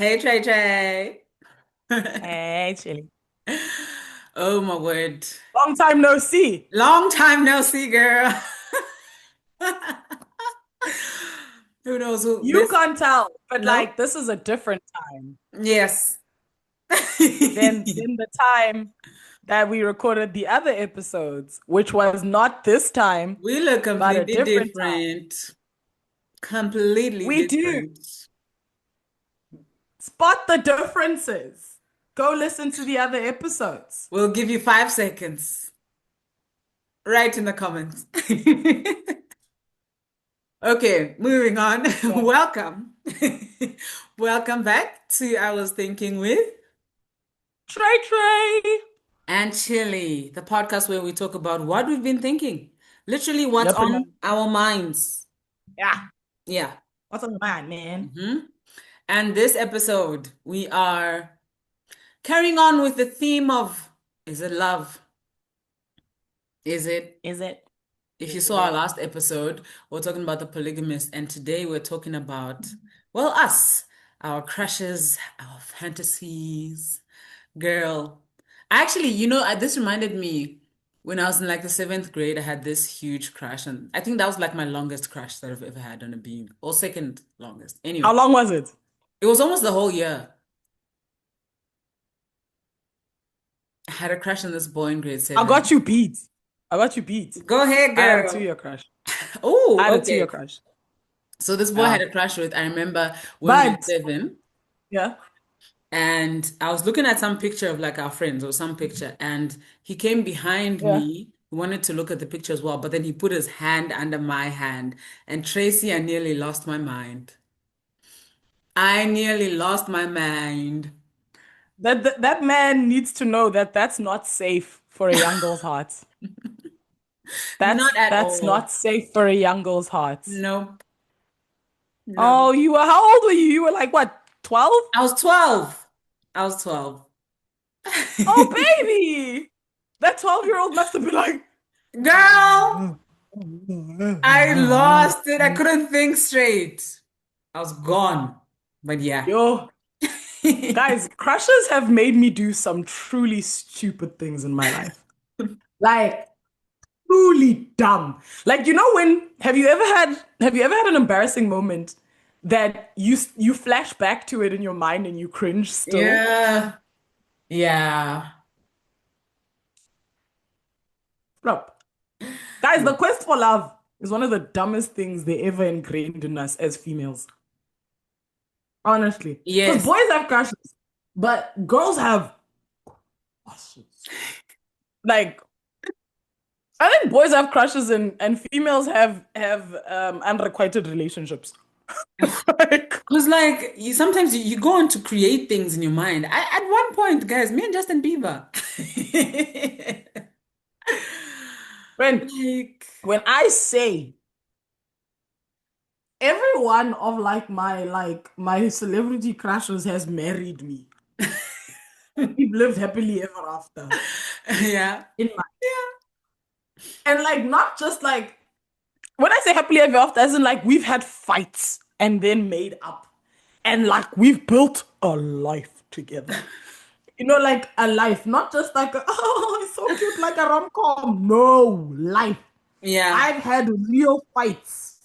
Hey Trey Trey. Hey, Chili. Oh my word. Long time no see. Long time no see, girl. Who knows who You this? can't tell, but No? like this is a different time Yes. than the time that we recorded the other episodes, which was not this time, We look but a completely different time. different. Completely We do different. spot the differences. Go listen to the other episodes. We'll give you 5 seconds. Right in the comments. Okay, moving on. Yeah. Welcome. Welcome back to I Was Thinking with Trey Trey. and Chili, the podcast where we talk about what we've been thinking. Literally what's Yep, and on our minds. yeah. Yeah. What's on your mind, man? hmm And this episode, we are carrying on with the theme of is it love? Is it? Is it? If you Is saw our it? last episode, we're talking about the polygamist, and today we're talking about, well, us, our crushes, our fantasies. Girl, actually, this reminded me when I was in like the seventh grade, I had this huge crush, and I think that was like my longest crush that I've ever had on a being, or second longest. How Anyway, long was it? it was almost the whole year. I had a crush on this boy in grade I got seven. you beat. I got you beat. Go ahead, I had a girl. two-year crush. I had Oh, a two-year okay. crush. So this boy had Yeah. a crush with, I remember when we were But seven. yeah. And I was looking at some picture of like our friends or some picture, and he came behind Yeah. me. He wanted to look at the picture as well, but then he put his hand under my hand. And Tracy, I nearly lost my mind. I nearly lost my mind. That man needs to know that that's not safe for a young girl's heart. Not at That's all. not safe for a young girl's heart. Nope. No. Oh, you were how old were you? You were like what, 12? I was 12. I was 12. Oh, baby. That 12-year-old must have been like, Girl, I lost it. I couldn't think straight. I was gone. But yeah. yo, guys, crushes have made me do some truly stupid things in my life. Like truly dumb. Like when have you ever had an embarrassing moment that you flash back to it in your mind and you cringe still? Yeah. Yeah. Bro, guys, the quest for love is one of the dumbest things they ever ingrained in us as females. Honestly. Because Yes. boys have crushes, but girls have crushes. Like, I think boys have crushes and females have unrequited relationships. Like, Because like you sometimes you go on to create things in your mind. At one point, guys, me and Justin Bieber. when Like, when I say every one of like my celebrity crushes has married me. We've lived happily ever after. yeah. In my and like not just like when I say happily ever after, as in like we've had fights and then made up. And like we've built a life together. Like a life, not just like oh, it's so cute, like a rom-com. No, life. Yeah. I've had real fights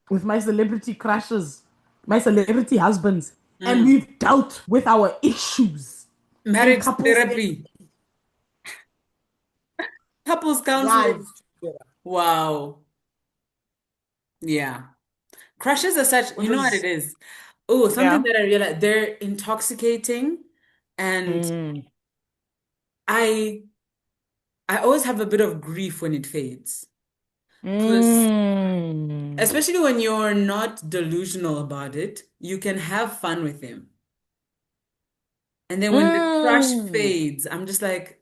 with my celebrity crushes, my celebrity husbands, and Mm. we've dealt with our issues in Marriage couples therapy, couples counseling. lives together. Wow. Yeah. Crushes are such, you Which know what it is, is? Oh, something yeah. that I realized, they're intoxicating. And Mm. I I always have a bit of grief when it fades. Because Mm. especially when you're not delusional about it, you can have fun with him. And then when the crush Mm. fades, I'm just like,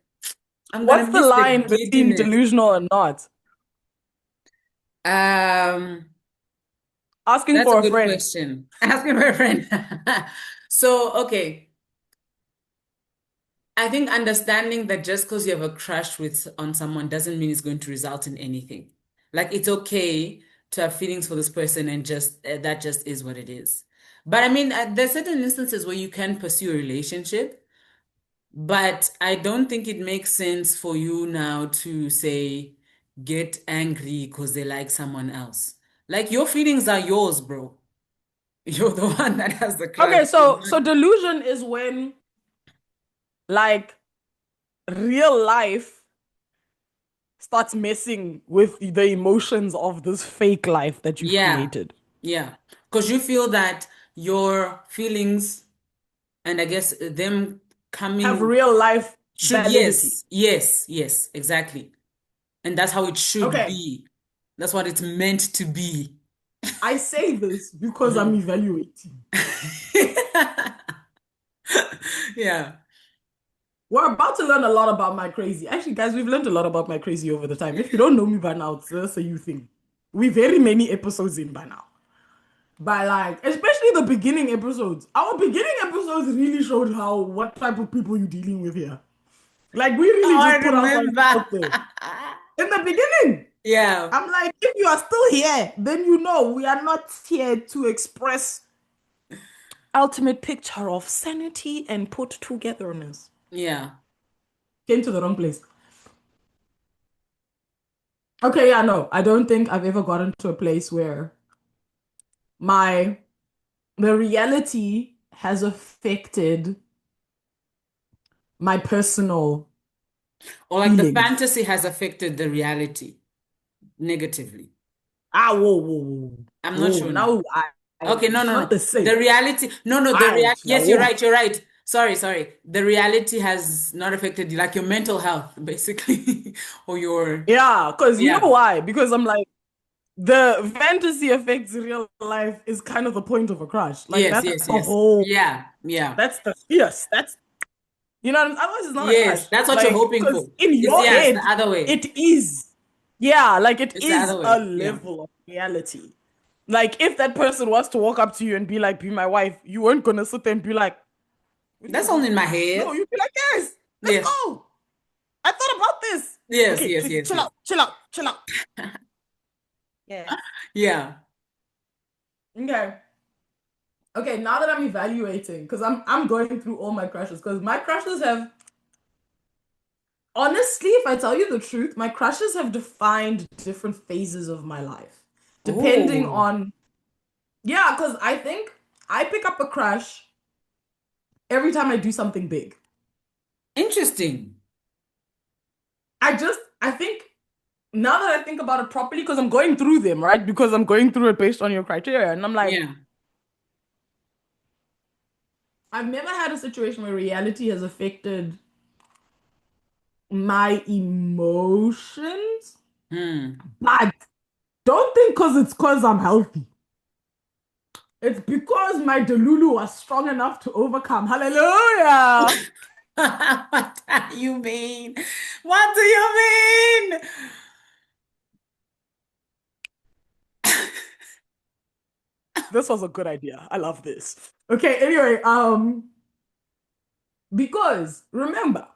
I'm gonna What's the miss the line between giddiness. delusional and not? Um, Asking that's a for a good friend. question. Asking my friend. So, okay. I think understanding that just because you have a crush with on someone doesn't mean it's going to result in anything. Like it's okay to have feelings for this person and just that just is what it is. But I mean, there's certain instances where you can pursue a relationship, but I don't think it makes sense for you now to say get angry because they like someone else. Like your feelings are yours, bro. You're the one that has the crush. Okay, so delusion is when like real life starts messing with the emotions of this fake life that you've Yeah, created. yeah. Because you feel that your feelings and I guess them Have coming real life should, validity. yes, yes, yes, exactly. And that's how it should Okay, be. That's what it's meant to be. I say this because I'm Mhm. evaluating. Yeah. We're about to learn a lot about my crazy. Actually, guys, we've learned a lot about my crazy over the time. If you don't know me by now, it's just a you thing. We very many episodes in by now. By like, especially the beginning episodes. Our beginning episodes really showed how what type of people you're dealing with here. Like we Oh, really I just put ourselves remember. out there. In the beginning, Yeah. I'm like, if you are still here, then you know we are not here to express ultimate picture of sanity and put togetherness. Yeah. Came to the wrong place. Okay, yeah, no, I don't think I've ever gotten to a place where my the reality has affected my personal Or like the feelings. fantasy has affected the reality negatively. Ah, whoa, whoa, whoa, I'm not whoa. sure now. Now Okay, no, it's no, not no. the same. The reality, no, no, the real, Ouch, now, yes, you're right, whoa. you're right. Sorry, sorry. The reality has not affected you, like your mental health, basically, or your, Yeah, because you know yeah. why? Because I'm like, the fantasy affects real life is kind of the point of a crush. Like Yes, that's yes, the yes. whole, Yeah, yeah. that's the fierce. That's you know, otherwise it's not a Yes, crush. that's what you're Like, hoping because for. in It's, your yeah, it's the head, other way. it is. Yeah, like it It's the is other a way. Yeah. level of reality. Like, if that person was to walk up to you and be like, be my wife, you weren't gonna sit there and be like, what are you That's all in doing? my No, head. you'd be like, yes, let's Yes. go. I thought about this. Yes, Okay, yes, yes, chill yes. out, chill out, chill out. Yeah. Yeah. Okay. Okay, now that I'm evaluating, because I'm going through all my crushes, because my crushes have honestly, if I tell you the truth, my crushes have defined different phases of my life. Depending Oh, on, yeah, because I think I pick up a crush every time I do something big. interesting. I think now that I think about it properly, because I'm going through them, right? Because I'm going through it based on your criteria. And I'm like, Yeah. I've never had a situation where reality has affected my emotions, Hmm. but don't think because I'm healthy. It's because my Delulu was strong enough to overcome. Hallelujah. What do you mean? What do you mean? This was a good idea. I love this. Okay, anyway, because remember,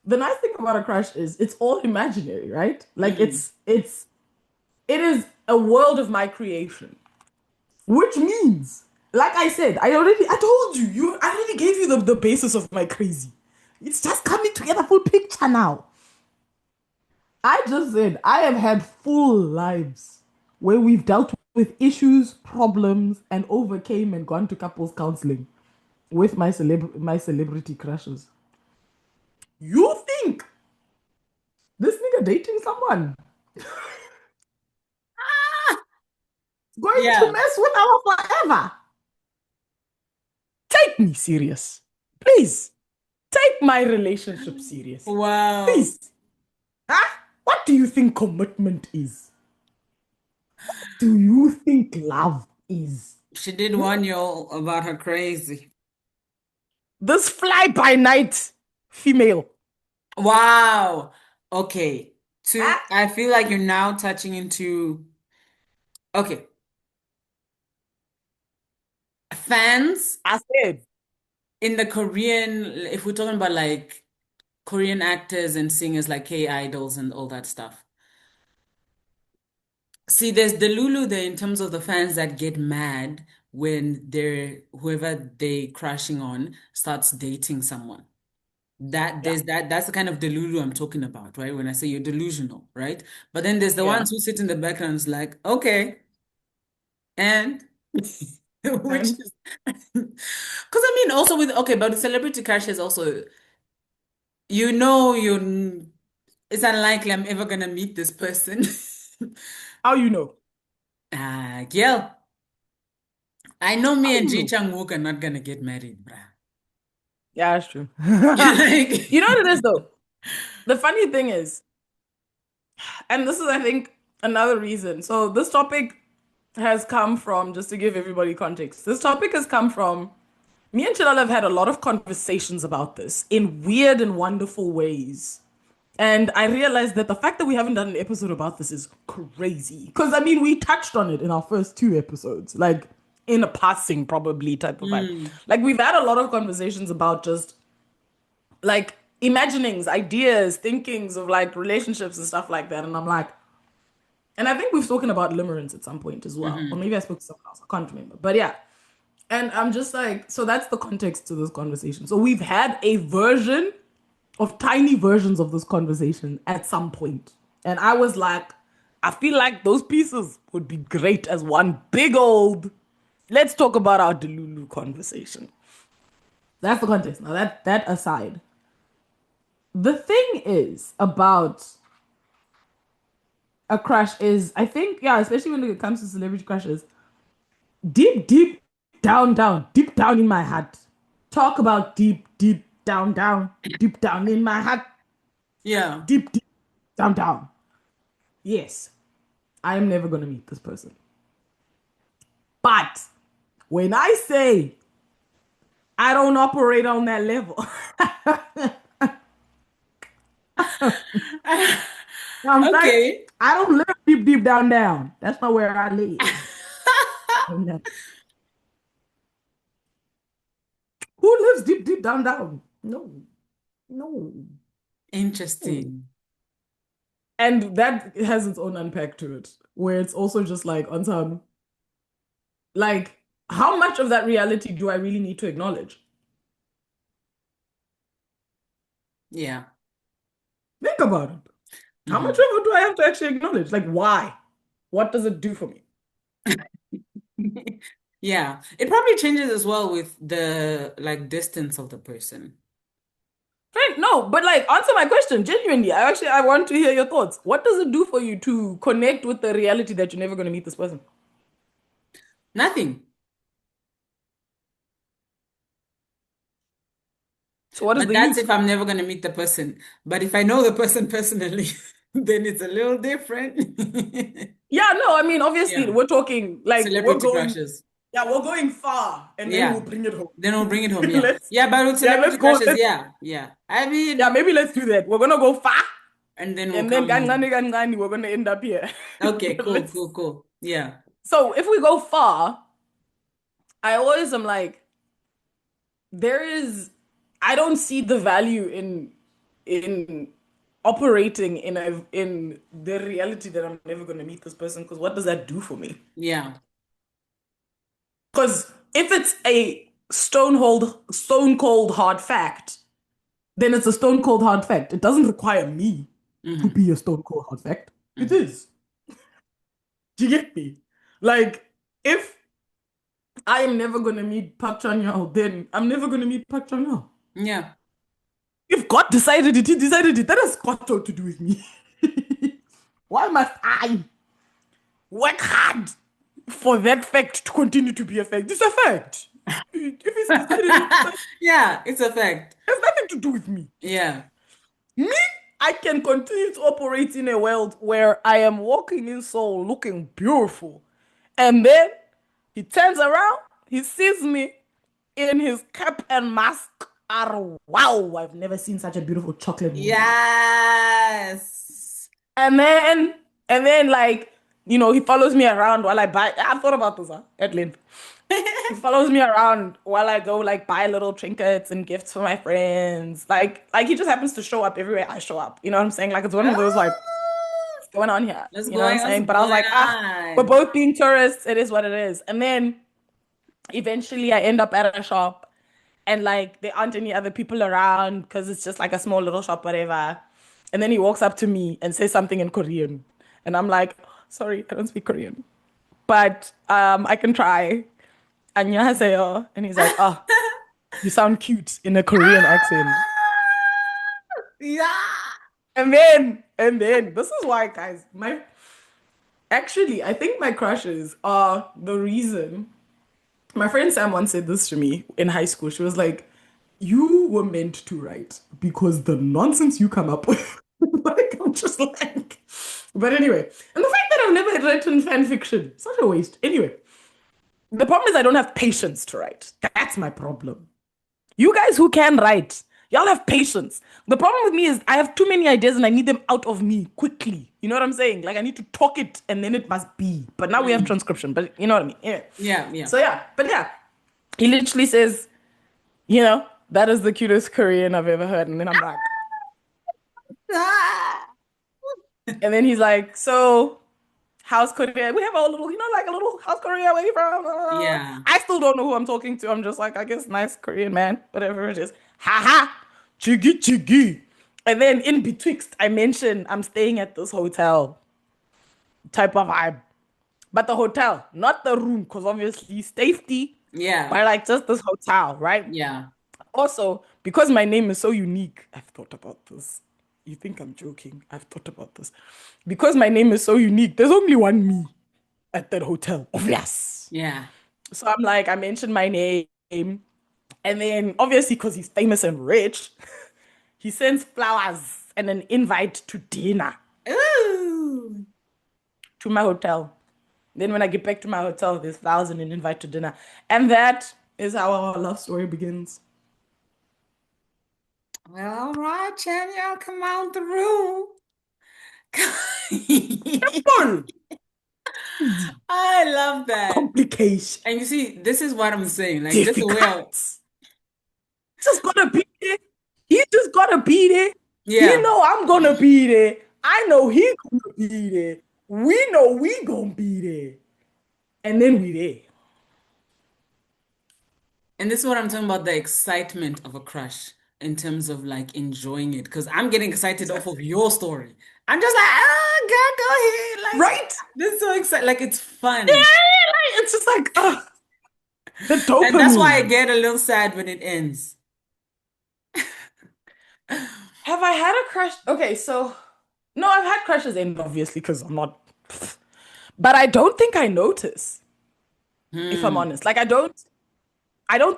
the nice thing about a crush is it's all imaginary, right? Like Mm. it is a world of my creation. Which means, like I said, I told I already gave you the basis of my crazy. It's just coming together full picture now. I just said I have had full lives where we've dealt with issues, problems, and overcame and gone to couples counseling with my celebrity crushes. You think this nigga dating someone going to Yeah. mess with our forever? Take me serious. Please take my relationship serious. Wow. Please. Huh? What do you think commitment is? Do you think love is? She did Hmm? warn you all about her crazy. This fly by night female. Wow. Okay. Huh? I feel like you're now touching into, okay, fans I said, in the Korean, if we're talking about like Korean actors and singers like K-idols and all that stuff. See, there's the Lulu there in terms of the fans that get mad when whoever they crashing on starts dating someone. Yeah. That's the kind of delulu I'm talking about, right? When I say you're delusional, right? But then there's the Yeah. ones who sit in the background is like, okay, and which And is because I mean also with okay, but with celebrity crashes also, you it's unlikely I'm ever gonna meet this person. how you know? Girl, I know How me and you Ji know? Chang-wook are not gonna get married, bruh. Yeah, that's true. You know Like, what it is though? The funny thing is, and this is, I think, another reason. So this topic has come from, just to give everybody context, this topic has come from me and Chinala have had a lot of conversations about this in weird and wonderful ways. And I realized that the fact that we haven't done an episode about this is crazy. Because, I mean, we touched on it in our first two episodes, like in a passing, probably type of vibe. mm, Like, we've had a lot of conversations about just like imaginings, ideas, thinkings of like relationships and stuff like that. And I'm like, and I think we've spoken about limerence at some point as well. Or hmm maybe I spoke to someone else. I can't remember. But yeah. And I'm just like, so that's the context to this conversation. So we've had a version of tiny versions of this conversation at some point. And I was like, I feel like those pieces would be great as one big old, let's talk about our Delulu conversation. That's the context. Now that aside, the thing is about a crush is, I think, yeah, especially when it comes to celebrity crushes, deep down in my heart. Talk about deep down in my heart, yeah, deep down. Yes, I am never gonna meet this person. But when I say I don't operate on that level, I'm like, okay. I don't live deep down. That's not where I live. And who lives deep down? No, no, no. Interesting. And that has its own unpack to it, where it's also just like on some, like, how much of that reality do I really need to acknowledge? Yeah. Think about it. How much of hmm it do I have to actually acknowledge? Like, why? What does it do for me? Yeah. It probably changes as well with the like distance of the person. Right? No, but like, answer my question genuinely. I want to hear your thoughts. What does it do for you to connect with the reality that you're never going to meet this person? Nothing. So, what is But the that's use? if I'm never going to meet the person. But if I know the person personally, then it's a little different. Yeah, no, I mean, obviously, Yeah. we're talking like we're Celebrity going, crushes. yeah, we're going far, and then we'll Yeah. bring it home. Then we'll bring it home. Yeah. Let's, Yeah, but with yeah, let's celebrity go. crushes, yeah. Yeah. I Yeah, mean, maybe let's do that. We're gonna go far, and then we'll and then come home. we're gonna end up here. Okay, But cool, let's. cool, cool. Yeah. So if we go far, I always am like, there is. I don't see the value in operating in the reality that I'm never gonna meet this person. Because what does that do for me? Yeah. Because if it's a stone cold hard fact, then it's a stone cold hard fact. It doesn't require me to hmm be a stone cold hard fact. It hmm is. Do you get me? Like, if I am never gonna meet Park Chan Yao, then I'm never gonna meet Park Chan Yao. Yeah. If God decided it, He decided it. That has got to do with me. Why must I work hard for that fact to continue to be a fact? It's a fact. If He's decided it, Yeah, it's a fact. it has nothing to do with me. Yeah. Me, I can continue to operate in a world where I am walking in soul looking beautiful. And then he turns around, he sees me in his cap and mask. Ah, wow, I've never seen such a beautiful chocolate woman. Yes. And then, like, he follows me around while I buy. I thought about this, at length. He follows me around while I go like buy little trinkets and gifts for my friends. Like he just happens to show up everywhere I show up. You know what I'm saying? Like it's one of those like what's going on here. What's You know what I'm going on? saying? What's But I was going like, we're on? both being tourists. It is what it is. And then Eventually, I end up at a shop and like there aren't any other people around because it's just like a small little shop, whatever. And then he walks up to me and says something in Korean. And I'm like, sorry, I don't speak Korean. But I can try. 안녕하세요. And he's like, oh, you sound cute in a Korean accent. Yeah. And then, this is why, guys, I think my crushes are the reason. My friend Sam once said this to me in high school. She was like, "You were meant to write because the nonsense you come up with." Like, I'm just like, but anyway, and the fact that I've never written fan fiction, such a waste. Anyway, the problem is I don't have patience to write. That's my problem. You guys who can write, y'all have patience. The problem with me is I have too many ideas and I need them out of me quickly. You know what I'm saying? Like I need to talk it and then it must be. But now we have Mm. transcription, but you know what I mean? Yeah. Yeah, yeah. So yeah, but yeah, he literally says, that is the cutest Korean I've ever heard. And then I'm like, Ah. and then he's like, so how's Korea? We have a little, like a little how's Korea? Where you from? Yeah. I still don't know who I'm talking to. I'm just like, I guess nice Korean man, whatever it is. Ha ha, chigi chigi. And then in betwixt, I mentioned I'm staying at this hotel type of vibe. But the hotel, not the room, because obviously safety, Yeah. but like just this hotel, right? Yeah. Also, because my name is so unique, I've thought about this. You think I'm joking? I've thought about this. Because my name is so unique, there's only one me at that hotel. Obvious. Yeah. So I'm like, I mentioned my name. And then obviously, because he's famous and rich, he sends flowers and an invite to dinner Ooh. to my hotel. Then when I get back to my hotel, there's flowers and an invite to dinner. And that is how our love story begins. Well, all right, Chanya, come out the room. Full I love that. complication. And you see, this is what I'm saying. Like, just the way I, Difficult. Just gonna be there. He just gonna be there. He yeah. know I'm gonna be there. I know he gonna be there. We know we gonna be there. And then we there. And this is what I'm talking about, the excitement of a crush in terms of like enjoying it. Because I'm getting excited off of Exactly. your story. I'm just like, ah, girl, go ahead. Like, Right? this is so exciting. Like, it's Yeah, fun. like, it's just like the And that's why I dopamine. get a little sad when it ends. Have I had a crush? Okay, so no, I've had crushes in obviously because I'm not, but I don't think I notice, if I'm Hmm. honest. Like I don't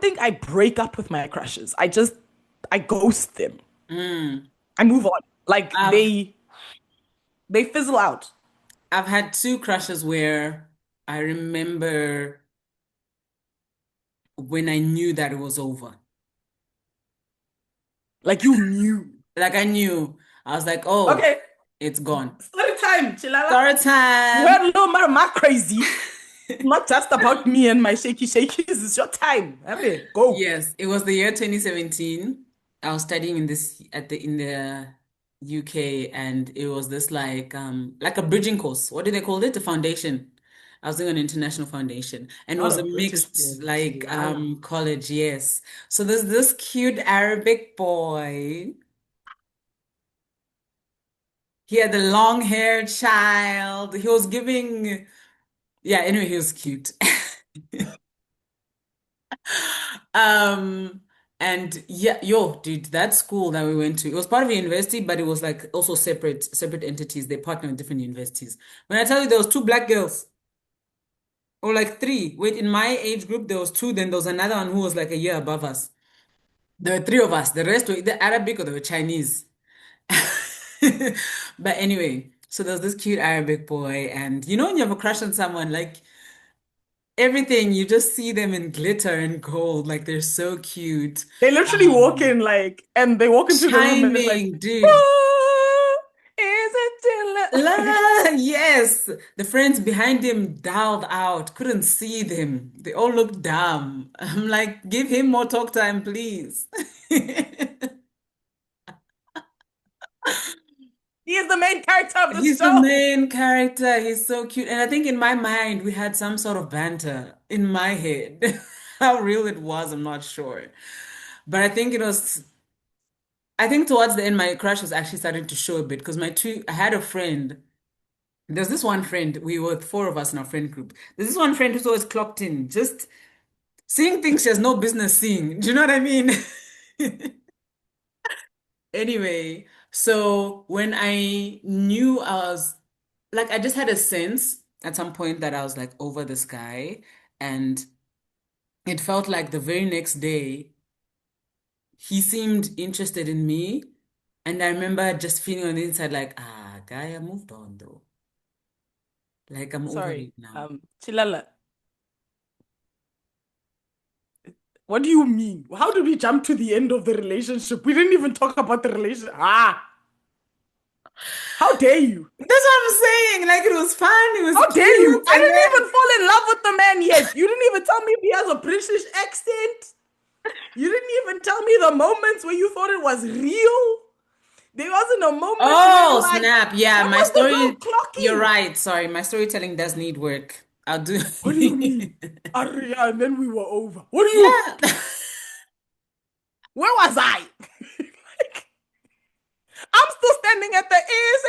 think I break up with my crushes. I ghost them. Hmm. I move on. Like I've they fizzle out. I've had two crushes where I remember when I knew that it was over. Like you knew. Like I knew. I was like, oh, Okay, it's gone. story time, Chilala. Story You heard a time. little more of my crazy. Not just about me and my shaky shakies. It's your time. Happy, go. Yes, it was the year 2017. I was studying in this at the in the UK, and it was this like a bridging course. What do they call it? The foundation. I was doing an international foundation, and it Not was a a British mixed boy, like Chilala. college, yes. So there's this cute Arabic boy. He had the long-haired child. He was giving, yeah, anyway, he was cute. Um, and yeah, yo, dude, that school that we went to, it was part of a university, but it was like also separate entities. They partner with different universities. When I tell you there was two black girls, or like three. Wait, in my age group, there was two, then there was another one who was like a year above us. There were three of us. The rest were either Arabic or they were Chinese. But anyway, so there was this cute Arabic boy, and you know when you have a crush on someone, like everything, you just see them in glitter and gold, like they're so cute. They literally walk Um, in like, and they walk into the room and it's like, Shining, dude. oh, is it La, still? yes. The friends behind him dialed out, couldn't see them. They all looked dumb. I'm like, give him more talk time, please. He is the main character of the He's the show. main character. He's so cute. And I think in my mind, we had some sort of banter in my head. How real it was, I'm not sure. But I think towards the end, my crush was actually starting to show a bit because I had a friend. There's this one friend, we were four of us in our friend group. There's this one friend who's always clocked in, just seeing things she has no business seeing. Do you know what I mean? Anyway, so when I knew I was like, I just had a sense at some point that I was like over this guy. And it felt like the very next day, he seemed interested in me. And I remember just feeling on the inside like, guy, I moved on though. Like, I'm over Sorry, it now. Chilala, what do you mean? How did we jump to the end of the relationship? We didn't even talk about the relationship. How dare you? That's what I'm saying. Like, it was fun, it was How dare you? cute. I And didn't then, even fall in love with the man yet. You didn't even tell me if he has a British accent. You didn't even tell me the moments where you thought it was real. There wasn't a moment where oh, like, snap. Yeah, when my was the girl story, you're clocking? right. Sorry, my storytelling does need work. I'll do. What do you mean? Aria, and then we were over. What do you? Yeah. Where was I? Like, I'm still standing at the is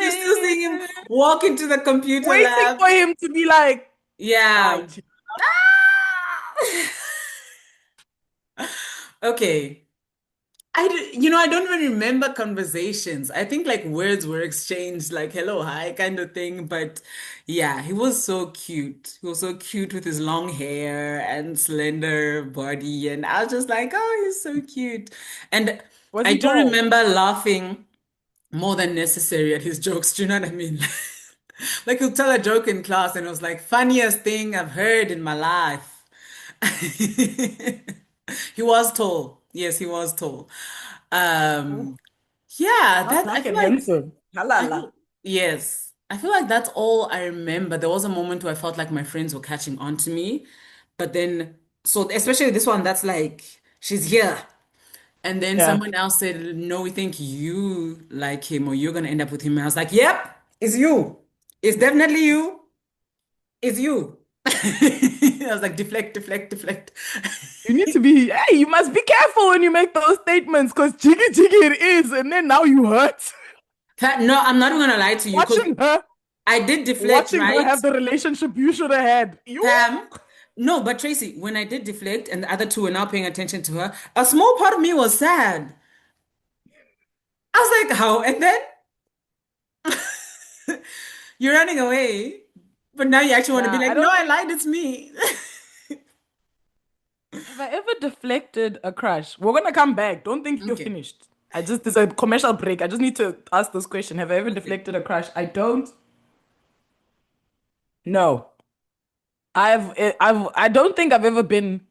You still it see him lovely? walk into the computer Waiting lab. for him to be like, Yeah. I. Okay. I don't even remember conversations. I think like words were exchanged, like hello, hi kind of thing. But yeah, he was so cute. He was so cute with his long hair and slender body. And I was just like, oh, he's so cute. And Was I he do tall? remember laughing more than necessary at his jokes. Do you know what I mean? Like he'll tell a joke in class and it was like funniest thing I've heard in my life. He was tall. Yes, he was tall. Ooh, Um, yeah, not that black and handsome. I Halala. feel yes. I feel like that's all I remember. There was a moment where I felt like my friends were catching on to me, but then so especially this one that's like she's here. And then Yeah. someone else said, no, we think you like him or you're gonna end up with him. And I was like, yep, it's you. It's definitely you. It's you. I was like, deflect, deflect, deflect. You need to be, hey, you must be careful when you make those statements because jiggy jiggy it is. And then now you hurt. No, I'm not even gonna lie to you because Watching her, I did deflect, watching her right? have the relationship you should have had. You? Pam. No, but Tracy, when I did deflect and the other two were now paying attention to her, a small part of me was sad. I was like, how? And then you're running away. But now you actually want to be Nah, I like, no, don't I think. lied, it's me. Have I ever deflected a crush? We're gonna come back. Don't think you're Okay. finished. There's a commercial break. I just need to ask this question. Have I ever Okay. deflected a crush? I don't know. I don't think I've ever been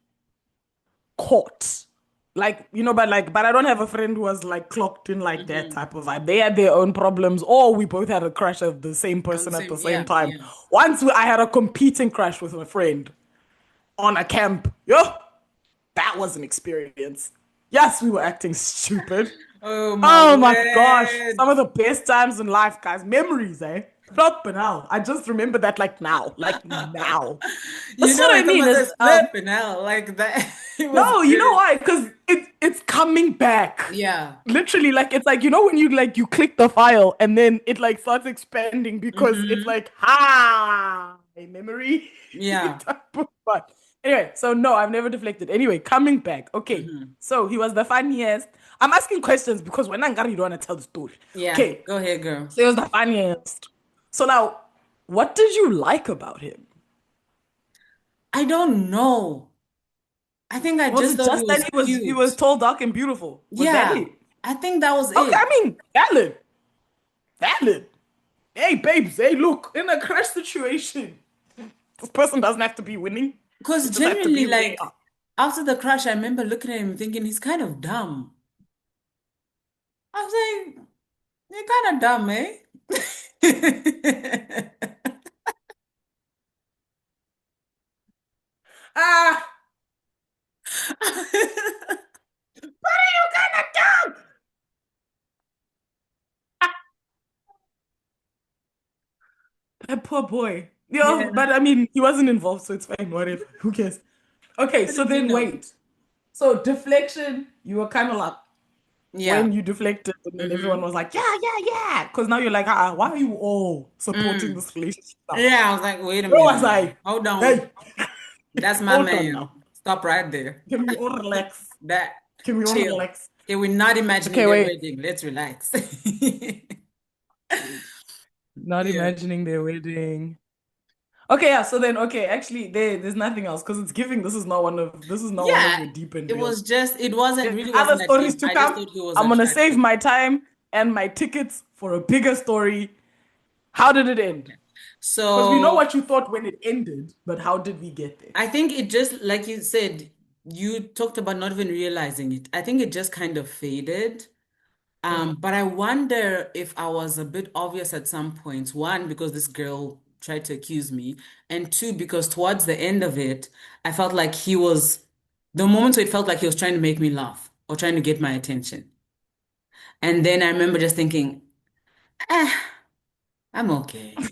caught. Like, but I don't have a friend who was like clocked in like that Hmm. type of vibe. They had their own problems, or we both had a crush of the same On the person at the same, same yeah, time. yeah. I had a competing crush with a friend on a camp. Yo, that was an experience. Yes, we were acting stupid. Oh my Oh my gosh, word. some of the best times in life, guys. Memories, eh? Flipping hell. I just remember that like now, like now. You That's know what I when mean. someone Is says flipping hell like that, it was no, you know good. why? Because it's coming back. Yeah. Literally, like it's like when you like you click the file and then it like starts expanding because it's Hmm. like a memory Yeah. type of fun. Anyway, so no, I've never deflected. Anyway, coming back. Okay, Hmm. so he was the funniest. I'm asking questions because when I'm you don't want to tell the story. Yeah. Okay, Go ahead, girl. so he was the funniest. So now, what did you like about him? I don't know. I think I Was just it thought he just that was he was cute. tall, dark, and beautiful? Was that Yeah. it? I think that was Okay, it. I mean, valid. Valid. Hey, babes, hey, look, in a crash situation, this person doesn't have to be winning. They Because just have to genuinely, be where they like, are. after the crash, I remember looking at him thinking he's kind of dumb. I was like, you're kind of dumb, eh? Ah, you kind of dumb. That poor boy. Yeah, Yeah. but I mean, he wasn't involved, so it's fine, whatever. Who cares? Okay, How so did you then know? wait. So deflection, you were kind of like Yeah. when you deflected, and then everyone Mm-hmm. was like, yeah, yeah, yeah. Because now you're like, why are you all supporting Mm. this relationship stuff? Yeah, I was like, wait a Where minute was now. I? Hold on. Hey, That's my hold on man. now. Stop right there. Can we all relax? That Can we all chill. relax? Okay, we're not imagining Okay, their wait. wedding. Let's relax. Not Yeah. imagining their wedding. Okay, yeah. So then, okay, actually, there's nothing else because it's giving. This is not one of Yeah, your deep and it real. was just, it wasn't, There's really other wasn't that stories deep. to I just come. thought he was I'm gonna save attractive. my time and my tickets for a bigger story. How did it end? Because we know So what you thought when it ended, but how did we get there? I think it just, like you said, you talked about not even realizing it. I think it just kind of faded. Mm. But I wonder if I was a bit obvious at some points. One, because this girl tried to accuse me, and two, because towards the end of it, I felt like he was the moments where it felt like he was trying to make me laugh or trying to get my attention. And then I remember just thinking, eh, I'm okay.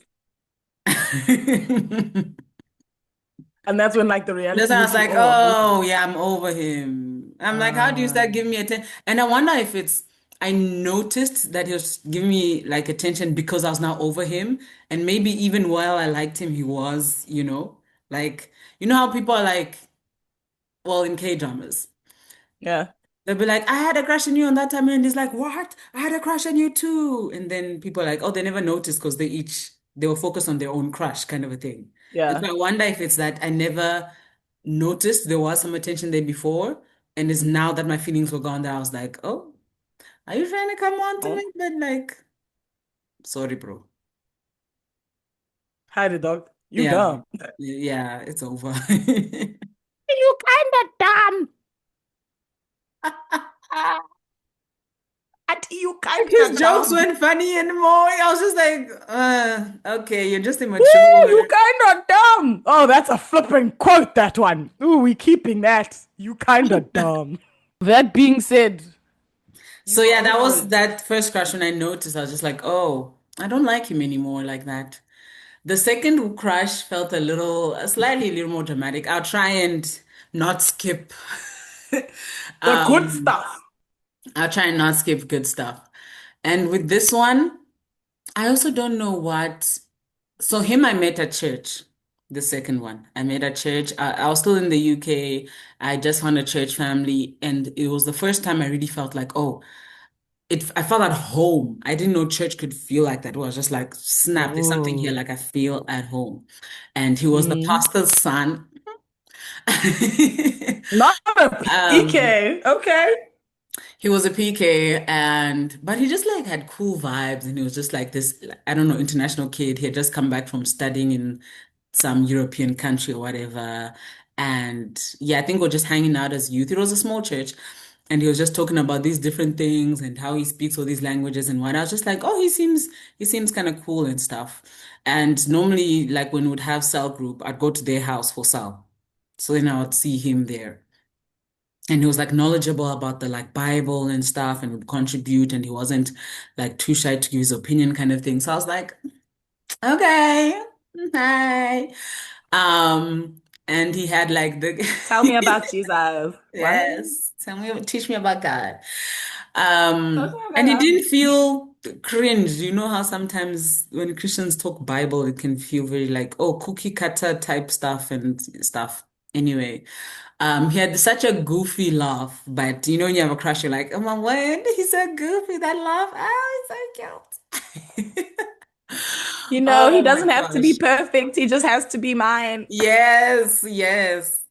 And that's when like the That's reality why I was hit you. like, Oh, I'm over oh it. yeah, I'm over him. I'm like, how do you start Um, giving me attention? And I wonder if it's, I noticed that he was giving me like attention because I was now over him. And maybe even while I liked him, he was, like, you know how people are like, well, in K-dramas. yeah, They'll be like, I had a crush on you on that time. And he's like, what? I had a crush on you too. And then people are like, oh, they never noticed because they were focused on their own crush kind of a thing. And yeah. so I wonder if it's that I never noticed there was some attention there before. And it's now that my feelings were gone that I was like, oh, are you trying to come on to Oh, me? But like, sorry, bro. hide it, dog. You Yeah. dumb. Yeah, it's over. You kind of dumb. Auntie, you kind His of jokes dumb. weren't funny anymore. I was just like, okay, you're just Woo, you immature. kind of dumb. Oh, that's a flipping quote, that one. Ooh, we keeping that. You kind of dumb. That being said, you So were yeah, that over was it. that first crush when I noticed. I was just like, oh, I don't like him anymore like that. The second crush felt slightly a little more dramatic. I'll try and not skip. The good Um, stuff. I'll try and not skip good stuff. And with this one, I also don't know what. So him, I met at church. The second one, I met at church. I was still in the UK. I just found a church family, and it was the first time I really felt like, oh. I felt at home. I didn't know church could feel like that. It was just like, snap, there's something here, Ooh. like I feel at home. And he was the Mm. pastor's son. Not a Um, PK. Okay. he was a PK but he just like had cool vibes and he was just like this, I don't know, international kid. He had just come back from studying in some European country or whatever. And yeah, I think we're just hanging out as youth. It was a small church. And he was just talking about these different things and how he speaks all these languages and what. I was just like, oh, he seems kind of cool and stuff. And normally, like when we'd have cell group, I'd go to their house for cell. So then I would see him there. And he was like knowledgeable about the like Bible and stuff and would contribute and he wasn't like too shy to give his opinion kind of thing. So I was like, okay, hi. And he had like the Tell me about Jesus. What? yes, teach me about God. Tell me And about it God. didn't feel cringe. You know how sometimes when Christians talk Bible, it can feel very like, oh, cookie cutter type stuff and stuff. Anyway, he had such a goofy laugh, but you know, when you have a crush, you're like, oh my word, he's so goofy, that laugh. Oh, he's so cute. You know, he Oh my doesn't have to be gosh. perfect. He just has to be mine. Yes, yes.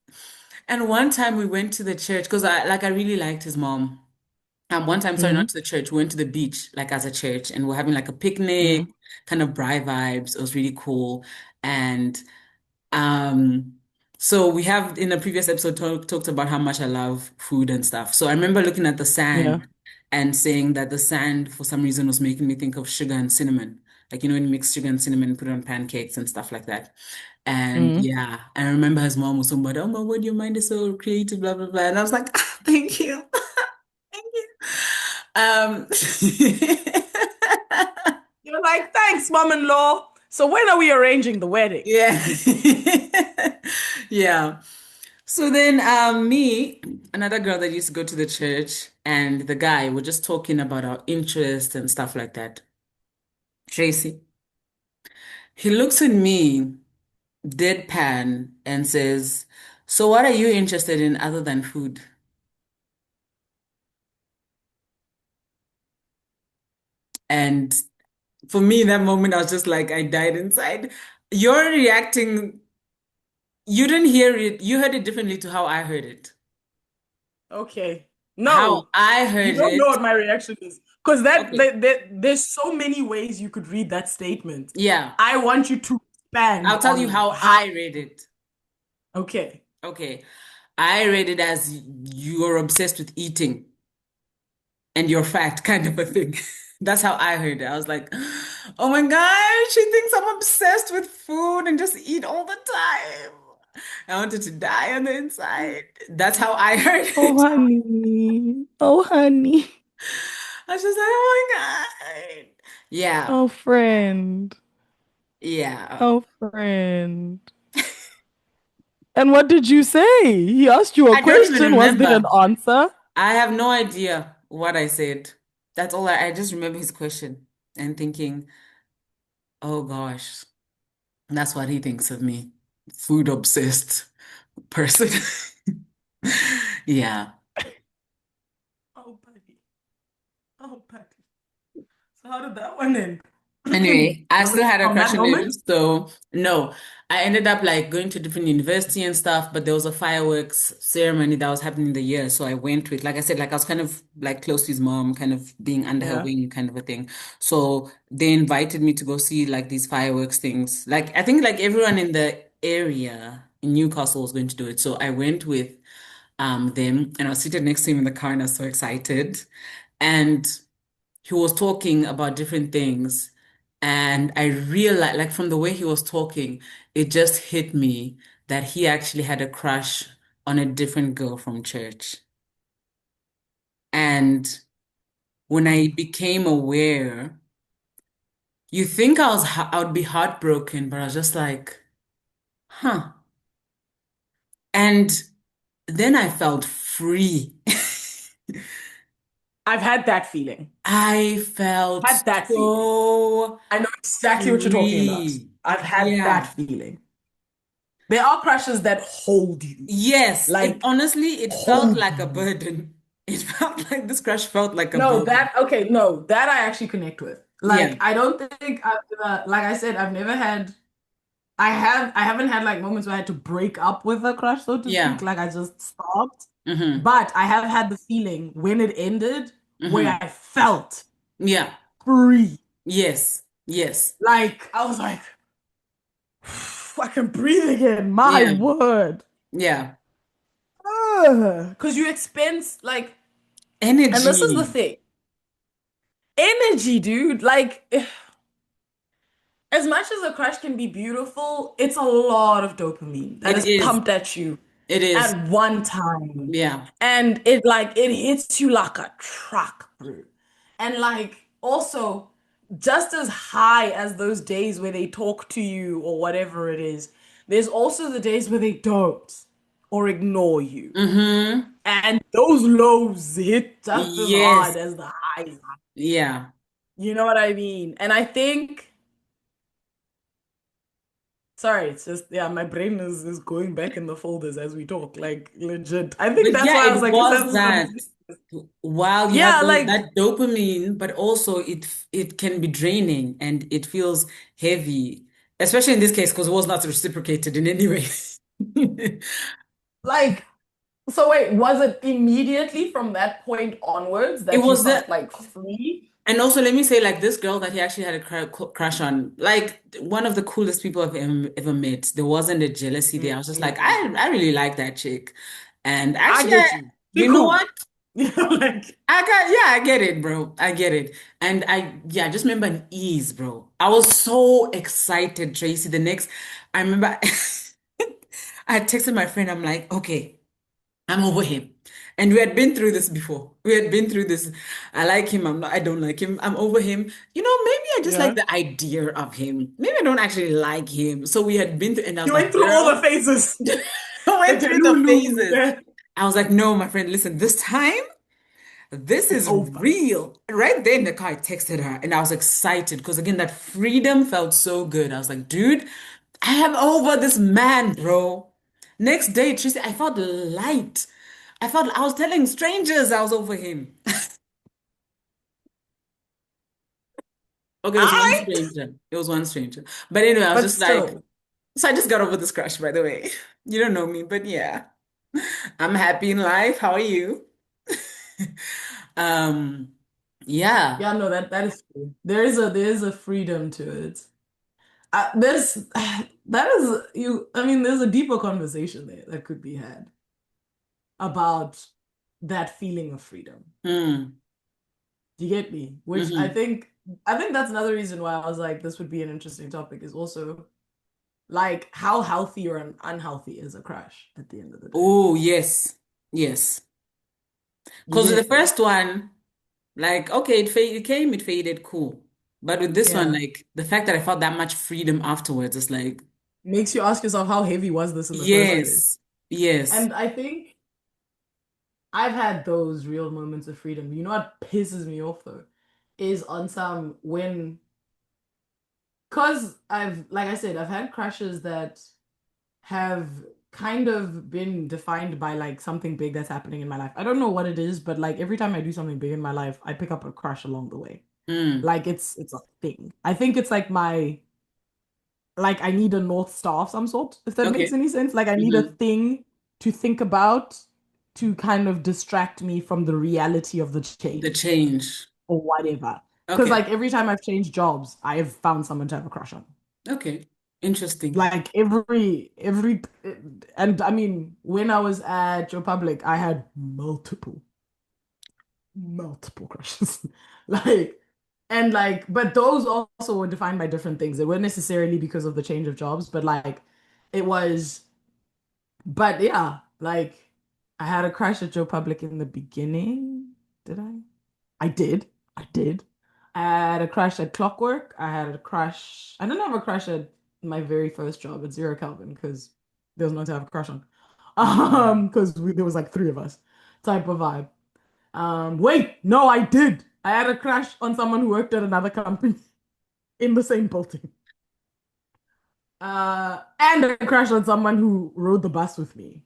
And one time we went to the church because I really liked his mom. One time, sorry, not Mm, to the church, we went to the beach, like as a church, and we're having like a picnic, mm, kind of bri vibes. It was really cool. And um, so we have in the previous episode talked about how much I love food and stuff. So I remember looking at the yeah. sand and saying that the sand for some reason was making me think of sugar and cinnamon. Like, you know, when you mix sugar and cinnamon, put it on pancakes and stuff like that. And Mm. yeah, I remember his mom was talking about, oh my word, your mind is so creative, blah, blah, blah. And I was like, thank you. Thank you. Um, You're like, thanks, mom-in-law. So when are we arranging the wedding? Yeah. Yeah. So then me, another girl that used to go to the church, and the guy were just talking about our interests and stuff like that. Tracy. He looks at me deadpan and says, "So what are you interested in other than food?" And for me, in that moment, I was just like, I died inside. You're reacting, you didn't hear it, you heard it differently to how I heard it. Okay. How No, I you heard don't know it, what my reaction is. Because okay, there's so many ways you could read that statement. yeah, I want you to expand I'll tell you on how how. I read it. Okay. Okay, I read it as you're obsessed with eating and you're fat, kind of a thing. That's how I heard it. I was like, oh my gosh, she thinks I'm obsessed with food and just eat all the time. I wanted to die on the inside. That's how I heard Oh, it. honey. Oh, honey. I was just like, oh my God. Yeah, Oh, friend. yeah. Oh, friend. And what did you say? He asked you a I don't even question. Was there an remember. answer? I have no idea what I said. That's all I just remember his question and thinking, oh gosh, that's what he thinks of me. Food obsessed person. Yeah. Oh, buddy. Oh, buddy. So how did that one end? Anyway, I Was still it had a from crush that on him. moment? So no, I ended up like going to different university and stuff, but there was a fireworks ceremony that was happening in the year. So I went with, like I said, like I was kind of like close to his mom, kind of being under her Yeah. wing kind of a thing. So they invited me to go see like these fireworks things. Like I think like everyone in the area in Newcastle was going to do it. So I went with them and I was seated next to him in the car and I was so excited. And he was talking about different things. And I realized, like, from the way he was talking, it just hit me that he actually had a crush on a different girl from church. And when I Mm. became aware, you think I would be heartbroken, but I was just like, huh. And then I felt free. I've had that feeling. I felt Had that feeling. so I know exactly what you're talking about. free. I've had that Yeah. feeling. There are crushes that hold you, Yes, it like honestly it felt hold like a you. burden. It felt like this crush felt like a No, burden. that okay, no, that I actually connect with. Yeah, Like, I don't think I've like I said, I've never had I haven't had like moments where I had to break up with a crush, so to speak. yeah. Like I just stopped. Mm-hmm. But I have had the feeling when it ended where Mm-hmm. I felt Yeah. free. Yes. Yes. Like I was like, I can breathe again. My Yeah. word. Yeah. Because you expense like, and this is the Energy. thing. Energy, dude. Like, as much as a crush can be beautiful, it's a lot of dopamine that It is is. pumped at you It is. at one time. Yeah. And it hits you like a truck, bro. And like also just as high as those days where they talk to you or whatever it is, there's also the days where they don't or ignore you. Mm-hmm. And those lows hit just as hard Yes. as the highs. Yeah. You know what I mean? And I think, sorry, it's just, yeah, my brain is going back in the folders as we talk, like legit. I think But that's yeah, why I was it like, let's have was this that conversation. while you have Yeah, like, that dopamine, but also it can be draining and it feels heavy, especially in this case because it was not reciprocated in any way. like, so wait, was it immediately from that point onwards It that you was the, felt like free? and also let me say, like this girl that he actually had a crush on, like one of the coolest people I've ever met. There wasn't a jealousy there. I was just like, Mm. I really like that chick, and I actually, get you. Be you know cool. what? You know, like, Yeah, I get it, bro. I get it. And yeah, just remember an ease, bro. I was so excited, Tracy. I remember I had texted my friend. I'm like, okay, I'm over him. And we had been through this before. We had been through this. I like him. I don't like him. I'm over him. Maybe I just like Yeah. the idea of him. Maybe I don't actually like him. So we had been to, and I was You like, went through all girl, the phases. I The went through the Delulu, phases. I was like, no, my friend, listen, this time, this it's is over. real. Right there in the car, I texted her and I was excited because, again, that freedom felt so good. I was like, dude, I am over this man, bro. Next day, Tracy, I felt light. I was telling strangers I was over him. Okay, it was one I, stranger. It was one stranger. But anyway, I was but just like, still, so I just got over this crush, by the way. You don't know me, but yeah. I'm happy in life. How are you? Um, yeah. yeah, no, that is true. There is a freedom to it. There's that is you. I mean, there's a deeper conversation there that could be had about that feeling of freedom. Mm, Do you get me? Which hmm I think that's another reason why I was like, this would be an interesting topic, is also like how healthy or unhealthy is a crush at the end of the day. Oh, yes. Yes. You Because with the get me? first one, like, okay, it came, it faded, cool. But with this one, Yeah. like, the fact that I felt that much freedom afterwards, it's like, Makes you ask yourself, how heavy was this in the first place? yes, yes. And I think I've had those real moments of freedom. You know what pisses me off though? Is on some when, cause like I said, I've had crushes that have kind of been defined by like something big that's happening in my life. I don't know what it is, but like every time I do something big in my life, I pick up a crush along the way. Mm, Like it's a thing. I think it's like like I need a North Star of some sort, if that makes okay. any sense. Like I need a hmm thing to think about to kind of distract me from the reality of the The change change. or whatever. Because Okay. like every time I've changed jobs, I have found someone to have a crush on. Okay. Interesting. Like every and I mean, when I was at Republic, I had multiple crushes. Like, and like, but those also were defined by different things. They weren't necessarily because of the change of jobs, but like it was, but yeah, like I had a crush at Joe Public in the beginning. Did I? I did. I did. I had a crush at Clockwork. I had a crush. I didn't have a crush at my very first job at Zero Kelvin because there was no to have a crush on. Mm. Because there was like three of us type of vibe. Wait, no, I did. I had a crush on someone who worked at another company in the same building. And a crush on someone who rode the bus with me.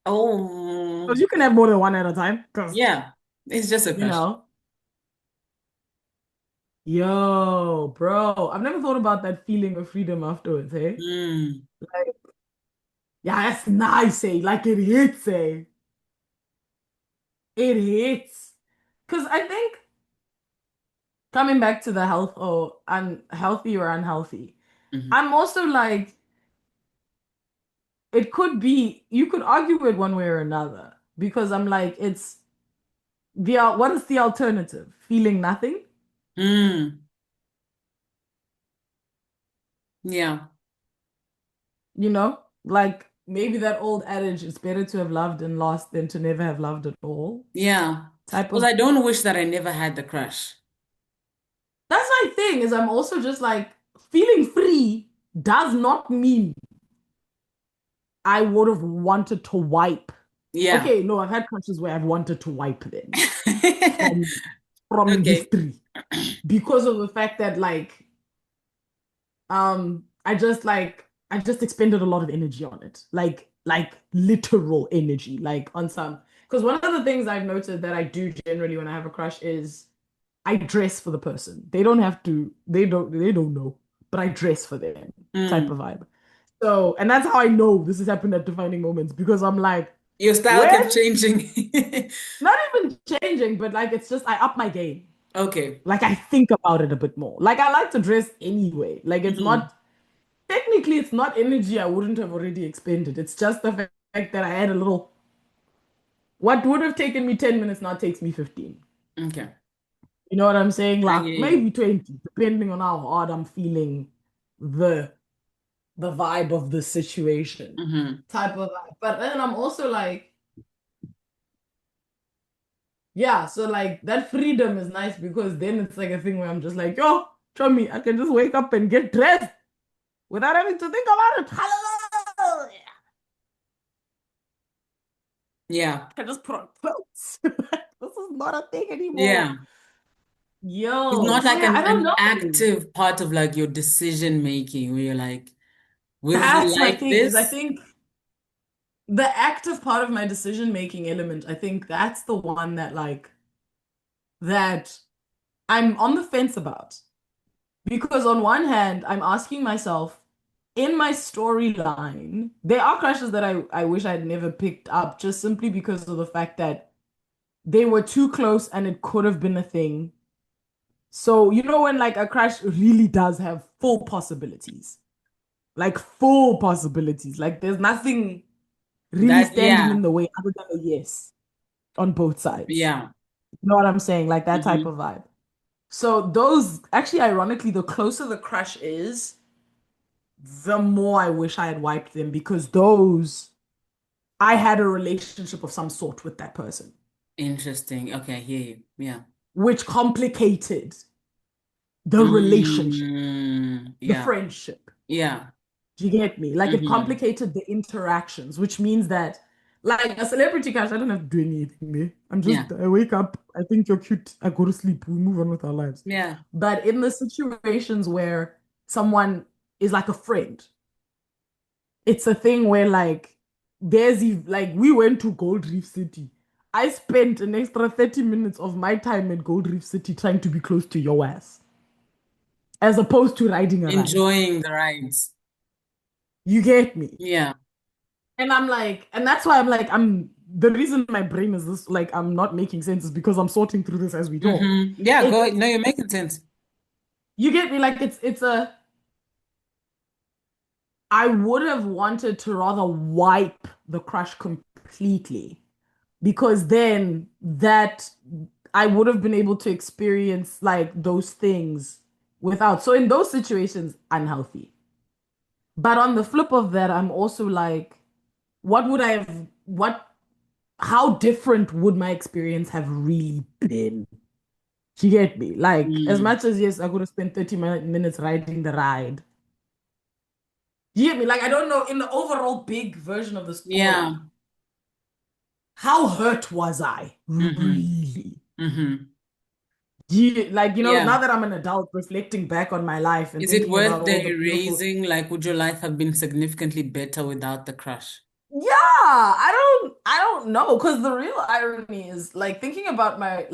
Oh, Because you can have more than one at a time. Because, yeah. It's just a you crush. know, yo, bro, I've never thought about that feeling of freedom afterwards, hey? Mm. Like, yeah, that's nice, hey? Like, it hits, hey? It hits. Because I think coming back to the health or unhealthy or unhealthy, hmm I'm also like, it could be, you could argue it one way or another. Because I'm like, it's what is the alternative? Feeling nothing? Mm. Yeah. You know, like maybe that old adage, it's better to have loved and lost than to never have loved at all Yeah. type Because of. I don't wish that I never had the crush. That's my thing, is I'm also just like feeling free does not mean I would have wanted to wipe. Yeah. Okay, no, I've had crushes where I've wanted to wipe them from from Okay. history because of the fact that like I just expended a lot of energy on it. Like literal energy. Like on some, because one of the things I've noted that I do generally when I have a crush is I dress for the person. They don't have to, they don't know, but I dress for them type Mm. of vibe. So, and that's how I know this has happened at defining moments because I'm like, Your style when kept changing. not even changing, but like it's just I up my game. Okay. Like I think about it a bit more. Like I like to dress anyway. Like it's Mm. not technically, it's not energy I wouldn't have already expended. It's just the fact that I had a little. What would have taken me 10 minutes now takes me 15. Okay. You know what I'm saying? I Like hear you. maybe 20, depending on how hard I'm feeling the the vibe of the situation hmm type of vibe. But then I'm also like, yeah, so like that freedom is nice because then it's like a thing where I'm just like, yo. Show me, I can just wake up and get dressed without having to think about it. Hallelujah. Yeah. I just put on clothes. This is not a thing anymore. Yeah. It's Yo, not so like yeah, I don't an know. active part of like your decision making where you're like, will he That's my like thing, is I this? think the active part of my decision making element, I think that's the one that that I'm on the fence about. Because on one hand, I'm asking myself, in my storyline, there are crushes that I wish I'd never picked up just simply because of the fact that they were too close and it could have been a thing. So, you know, when like a crush really does have full possibilities, like full possibilities, like there's nothing really That, standing yeah. in the way other than a yes on both sides. Yeah. You know what I'm saying? Like that type Hmm. of vibe. So, those actually, ironically, the closer the crush is, the more I wish I had wiped them because those I had a relationship of some sort with that person, Interesting. Okay, I hear you. Yeah. which complicated the relationship, the Yeah. friendship. Yeah. Do you get me? Like it Hmm. complicated the interactions, which means that like a celebrity crush, I don't have to do anything. Eh? Yeah. I wake up, I think you're cute, I go to sleep, we move on with our lives. Yeah. But in the situations where someone is like a friend, it's a thing where like we went to Gold Reef City. I spent an extra 30 minutes of my time at Gold Reef City trying to be close to your ass, as opposed to riding a ride. Enjoying the rides. You get me? Yeah. And I'm like, and that's why I'm like, the reason my brain is this, like, I'm not making sense is because I'm sorting through this as we talk. Yeah, go ahead. It's, No, you're making sense. you get me? Like, I would have wanted to rather wipe the crush completely because then that I would have been able to experience like those things without. So in those situations, unhealthy. But on the flip of that, I'm also like, what would I have, what, how different would my experience have really been? Do you get me? Like, as Mm. much as yes, I could have spent 30 minutes riding the ride. Do you get me? Like, I don't know, in the overall big version of the Yeah. story, how hurt was I? Hmm. Really? Hmm. Like, Yeah. now that I'm an adult reflecting back on my life and Is it thinking about worth all the the beautiful. erasing? Like, would your life have been significantly better without the crush? Yeah, I don't know. Because the real irony is like thinking about my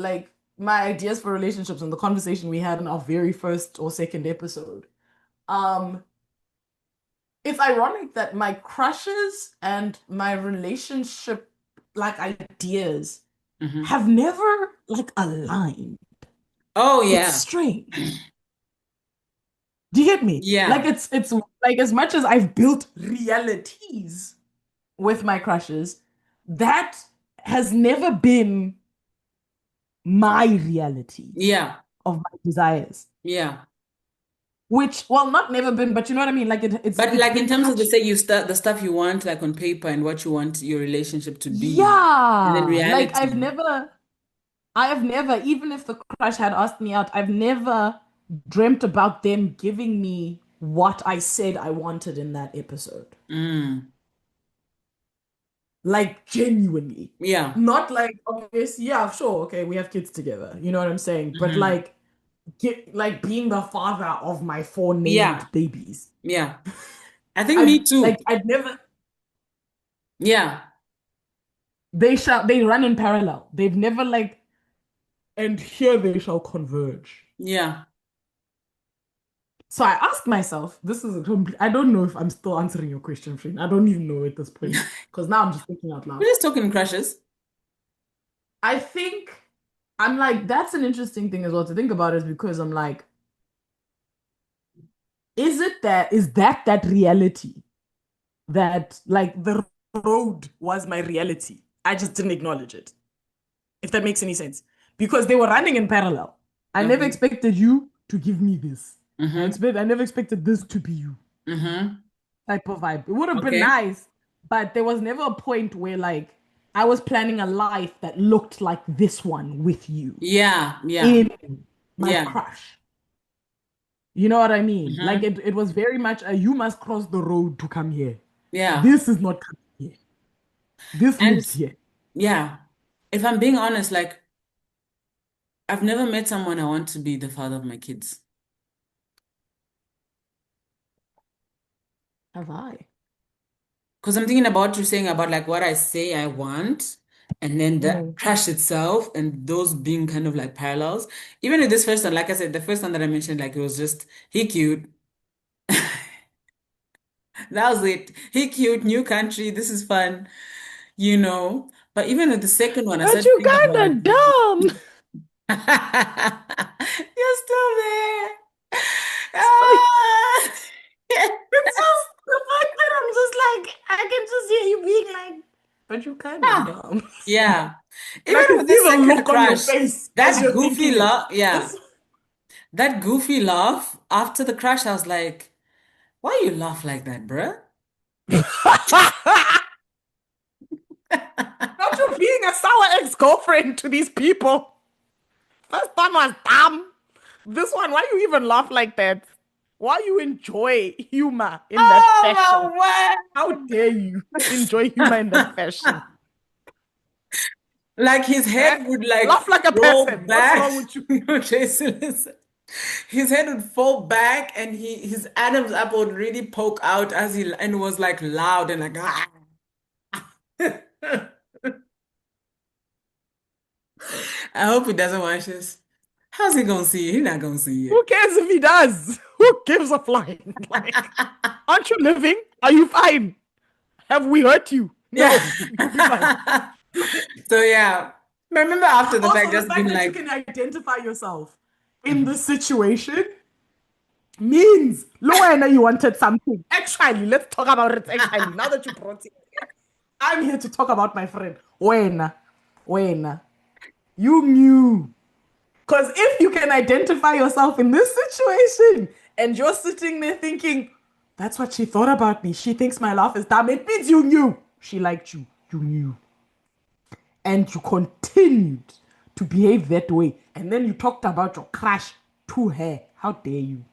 ideas for relationships and the conversation we had in our very first or second episode. Um, it's ironic that my crushes and my relationship like ideas Hmm. have never like aligned. Oh, It's yeah. strange. Do you get me? Like Yeah. it's like as much as I've built realities with my crushes, that has never been my reality Yeah. of my desires. Yeah. Which, well, not never been, but you know what I mean? Like But it's like in been terms of the say patchy. you start the stuff you want like on paper and what you want your relationship to be, and then Yeah. Like reality. I have never, even if the crush had asked me out, I've never dreamt about them giving me what I said I wanted in that episode. Mm. Like genuinely. Yeah. Not like obvious, yeah, sure, okay, we have kids together. You know what I'm saying? But Hmm. like being the father of my four named Yeah. babies. Yeah. I think me too. I'd never Yeah. they run in parallel. They've never like and here they shall converge. Yeah. So I asked myself, this is a complete, I don't know if I'm still answering your question, friend. I don't even know at this point. Because now I'm just thinking out We're loud. just talking crushes. I think I'm like, that's an interesting thing as well to think about is because I'm like, is that reality? That like the road was my reality. I just didn't acknowledge it, if that makes any sense. Because they were running in parallel. I never Okay. expected you to give me this. Mm-hmm. I never expected this to be you. Mm-hmm. Type of vibe. It would have been Okay. nice, but there was never a point where like I was planning a life that looked like this one with you Yeah. Yeah. in my Yeah. crush. You know what I mean? Like Hmm. it was very much a you must cross the road to come here. Yeah. This is not coming here. This And lives here. yeah, if I'm being honest, like I've never met someone I want to be the father of my kids. Have I? Because I'm thinking about you saying about like what I say I want, and then the Mm. crash itself, and those being kind of like parallels. Even with this first one, like I said, the first one that I mentioned, like it was just he cute. That was it. He cute, new country. This is fun, you know. But even with the second one, I But started to you think about kind like of dumb. you're still there. Sorry. Ah! It's just the fact that I'm just like, I can just hear you being like, but you kind of Ah, dumb. yeah. And I Even can with the see the second look on your crush, face as that you're goofy thinking it. laugh, yeah, This that goofy laugh after the crush, I was like, why you laugh like that, bruh? not you being a sour ex-girlfriend to these people. First one was dumb. This one, why you even laugh like that? Why you enjoy humor in that fashion? Oh my How word! dare you enjoy humor in that fashion? Like his head Eh? would like Laugh like a roll person. What's back. wrong with you? Jason, listen. His head would fall back, and his Adam's apple would really poke out as he and was like loud and like ah. I hope he doesn't watch this. How's he gonna see it? He's not gonna see Who it. cares if he does? Who gives a flying? Like, aren't you living? Are you fine? Have we hurt you? No, you'll be fine. Yeah. So yeah. I remember after the fact Also, the just fact being that you like, can identify yourself in this situation means Luana, you wanted something. Actually, let's talk about it. Actually, now that you brought it, I'm here to talk about my friend. Wena, you knew. Because if you can identify yourself in this situation and you're sitting there thinking, that's what she thought about me. She thinks my laugh is dumb. It means you knew. She liked you. You knew. And you continued to behave that way. And then you talked about your crush to her. How dare you?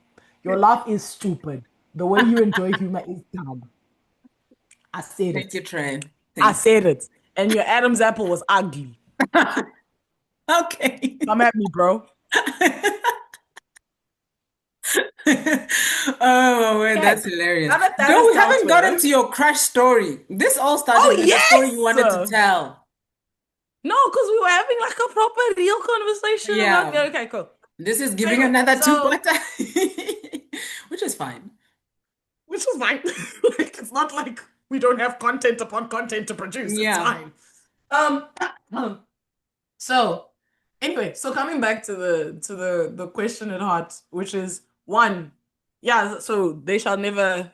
Your laugh is stupid. The way you enjoy humor is dumb. I said thank it. you, Trey. I Thank said it. And your Adam's apple was ugly. you. Okay. Come at me, bro. Oh, man, Okay. that's hilarious. Now that that Girl, is we dealt haven't gotten with. to your crush story. This all Oh, started with a story you yes. wanted to tell. No, because we were having like a proper real conversation about. Yeah. Yeah, okay, cool. This is So giving anyway, another so two-parter, which is fine. which is fine. Like it's not like we don't have content upon content to produce. It's Yeah. fine. Um, so anyway, so coming back to the question at heart, which is one, yeah, so they shall never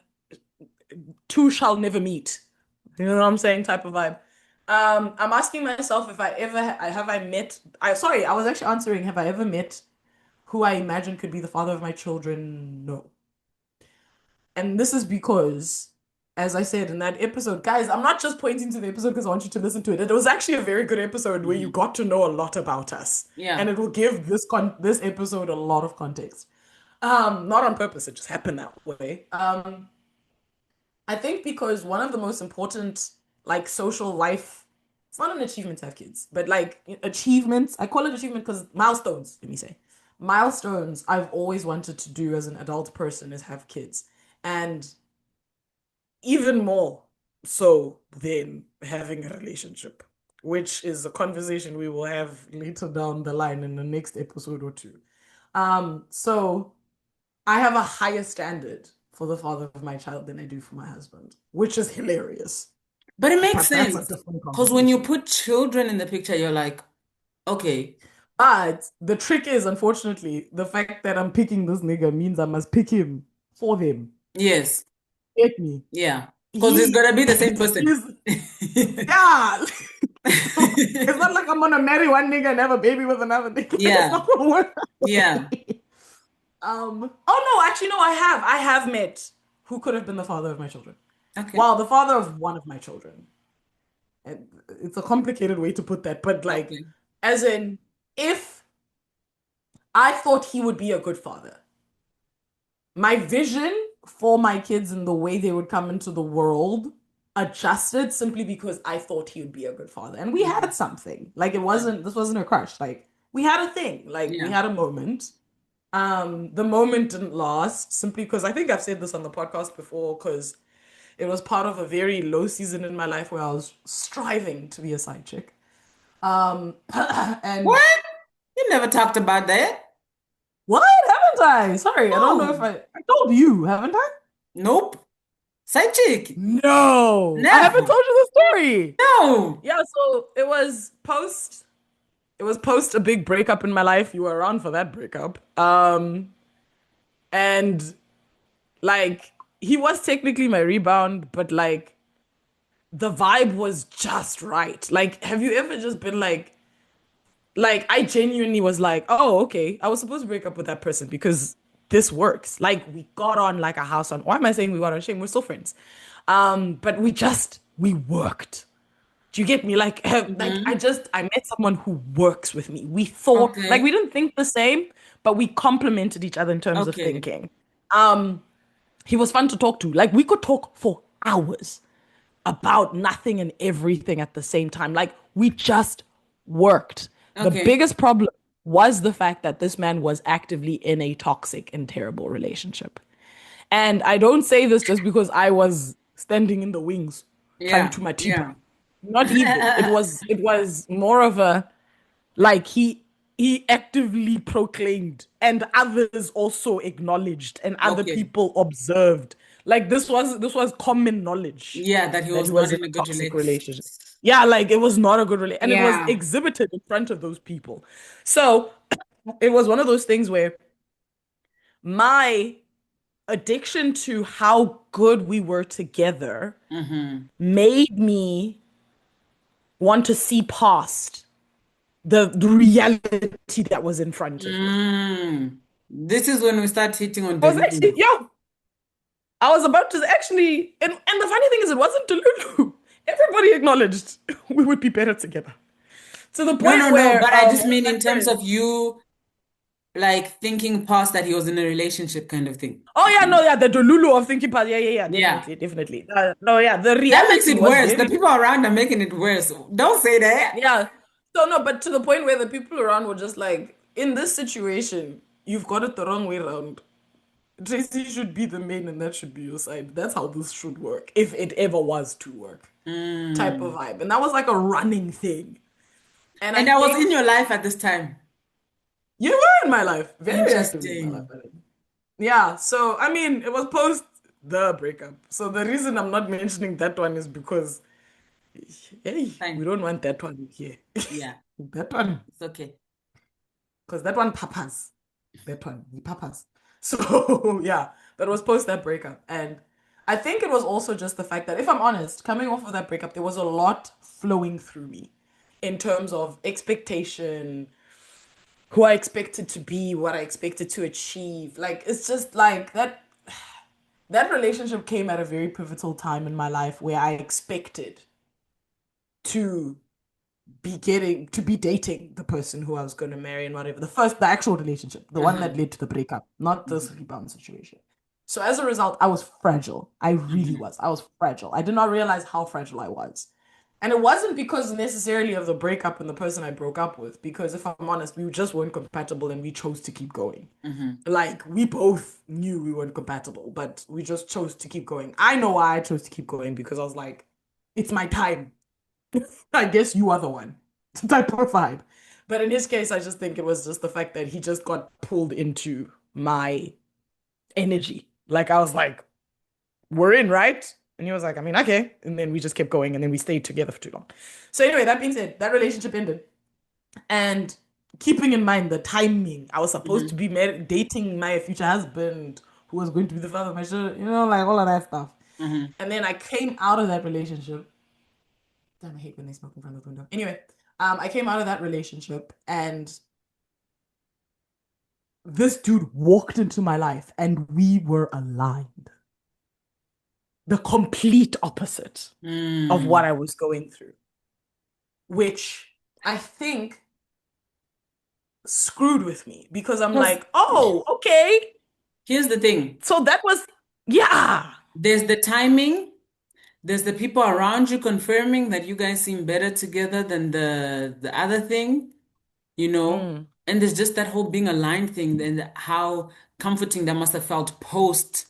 two shall never meet. You know what I'm saying? Type of vibe. I'm asking myself if I ever have I met I sorry, I was actually answering, have I ever met who I imagine could be the father of my children? No. And this is because, as I said in that episode, guys, I'm not just pointing to the episode because I want you to listen to it. It was actually a very good episode where you Mhm. got to know a lot about us. And Yeah. it will give this episode a lot of context. Not on purpose, it just happened that way. I think because one of the most important like social life, it's not an achievement to have kids, but like achievements, I call it achievement because milestones, let me say. Milestones I've always wanted to do as an adult person is have kids. And even more so than having a relationship, which is a conversation we will have later down the line in the next episode or two. So I have a higher standard for the father of my child than I do for my husband, which is hilarious. But it makes But that's a sense different because when you conversation. put children in the picture, you're like, okay, But the trick is, unfortunately, the fact that I'm picking this nigga means I must pick him for them. yes, Get me? yeah, because it's He gonna be the same person. is, yeah. So it's not like I'm gonna marry one nigga and have a baby with another nigga. Like it's Yeah, not gonna work that yeah. way. Oh no, actually no, I have met who could have been the father of my children. Okay, Well, the father of one of my children. And it's a complicated way to put that, but like, okay. as in, if I thought he would be a good father, my vision for my kids and the way they would come into the world adjusted simply because I thought he would be a good father. And we had Mhm. something. Like Yeah. this wasn't a crush. Like we had a thing. Like we Yeah. had a moment. The moment didn't last simply because I think I've said this on the podcast before because it was part of a very low season in my life where I was striving to be a side chick. And What? You never talked about that. what haven't I? Sorry, I don't know if No. I told you, haven't I? Nope. Side chick. No, I haven't Never. told you the story. No. Yeah, so it was post a big breakup in my life. You were around for that breakup. And like he was technically my rebound, but like the vibe was just right. Like, have you ever just been like I genuinely was like, oh, okay, I was supposed to break up with that person because this works. Like we got on like a house on. Why am I saying we got on? Shame, we're still friends. But we worked. Do you get me? Hmm. I met someone who works with me. We thought like we Okay. didn't think the same, but we complemented each other in terms of Okay. thinking. Um, he was fun to talk to. Like we could talk for hours about nothing and everything at the same time. Like we just worked. The Okay. biggest problem was the fact that this man was actively in a toxic and terrible relationship. And I don't say this just because I was standing in the wings trying Yeah. to my T-bar. Yeah. Not even. It was more of a like he actively proclaimed and others also acknowledged and other Okay. people observed. Like this was common knowledge Yeah, that he that he was was not in in a a good toxic relationship. relationship. Yeah, like it was not a good relationship. And it was Yeah. exhibited in front of those people. So it was one of those things where my addiction to how good we were together Mm-hmm. made me want to see past the reality that was in front of me. Mm. This is when we start hitting on I was actually, Delulu. yo, I was about to actually, and the funny thing is, it wasn't Delulu. Everybody acknowledged we would be better together. To the No, no, point no. where, But I just one of mean my in terms friends, of you like thinking past that he was in a relationship kind of thing. oh yeah, no, yeah, the Delulu of thinking past, yeah, Yeah. definitely, definitely. No, yeah, the That makes reality it was worse. The very people different. around are making it worse. Don't say that. Yeah. So no, but to the point where the people around were just like, in this situation, you've got it the wrong way around. Tracy should be the main and that should be your side. That's how this should work, if it ever was to work. Type of Mm. vibe. And that was like a running thing. And I And I was in think your life at this time. you were in my life, very actively in my life. Interesting. I think. Yeah. So I mean, it was post the breakup. So the reason I'm not mentioning that one is because hey, we Fine. don't want that one here. Yeah, That one, it's okay. because that one papas. That one, he papas. So yeah, that was post that breakup. And I think it was also just the fact that, if I'm honest, coming off of that breakup, there was a lot flowing through me in terms of expectation, who I expected to be, what I expected to achieve. Like it's just like that relationship came at a very pivotal time in my life where I expected to to be dating the person who I was going to marry and whatever. The actual relationship, the one Uh-huh. that led to the breakup, not the Mhm. rebound situation. So as a result, I was fragile. I really Mhm. was. I was fragile. I did not realize how fragile I was. And it wasn't because necessarily of the breakup and the person I broke up with, because if I'm honest, we just weren't compatible and we chose to keep going. Mhm. Like we both knew we weren't compatible, but we just chose to keep going. I know why I chose to keep going because I was like, it's my time. I guess you are the one type of vibe. But in his case, I just think it was just the fact that he just got pulled into my energy. Like I was like, we're in, right? And he was like, I mean, okay. And then we just kept going and then we stayed together for too long. So anyway, that being said, that relationship ended. And keeping in mind the timing, I was supposed to Mhm. be dating my future husband, who was going to be the father of my children, like all of that stuff. Mhm. And then I came out of that relationship. Damn, I hate when they smoke in front of the window. Anyway, I came out of that relationship and this dude walked into my life and we were aligned. The complete opposite of what Mm. I was going through, which I think screwed with me because I'm Because like, oh, okay. Here's the thing. So that was, yeah. There's the timing, there's the people around you confirming that you guys seem better together than the other thing, you know? Mm. And there's just that whole being aligned thing and how comforting that must have felt post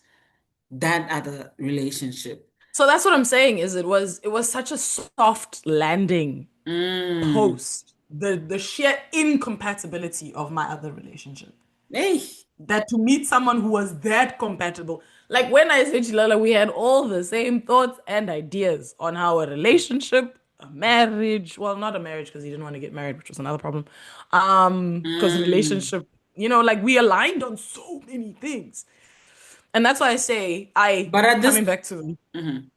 that other relationship. So that's what I'm saying is it was such a soft landing Mm. post the sheer incompatibility of my other relationship. Hey, That to meet someone who was that compatible. Like when I said to Lala, we had all the same thoughts and ideas on how a relationship, a marriage, well, not a marriage because he didn't want to get married, which was another problem. Because mm. relationship, like we aligned on so many things. And that's why I say I But at this, coming back to mhm.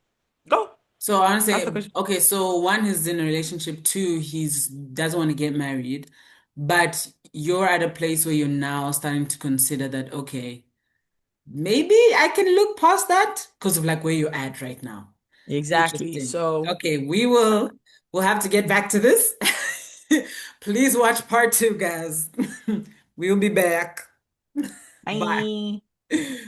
go, So I want to ask the say, question. okay, so one, he's in a relationship, two, he's doesn't want to get married, but you're at a place where you're now starting to consider that, okay, maybe I can look past that because of like where you're at right now. Exactly. Interesting. So Okay, we'll have to get back to this. Please watch part two, guys. We'll be back. Bye. I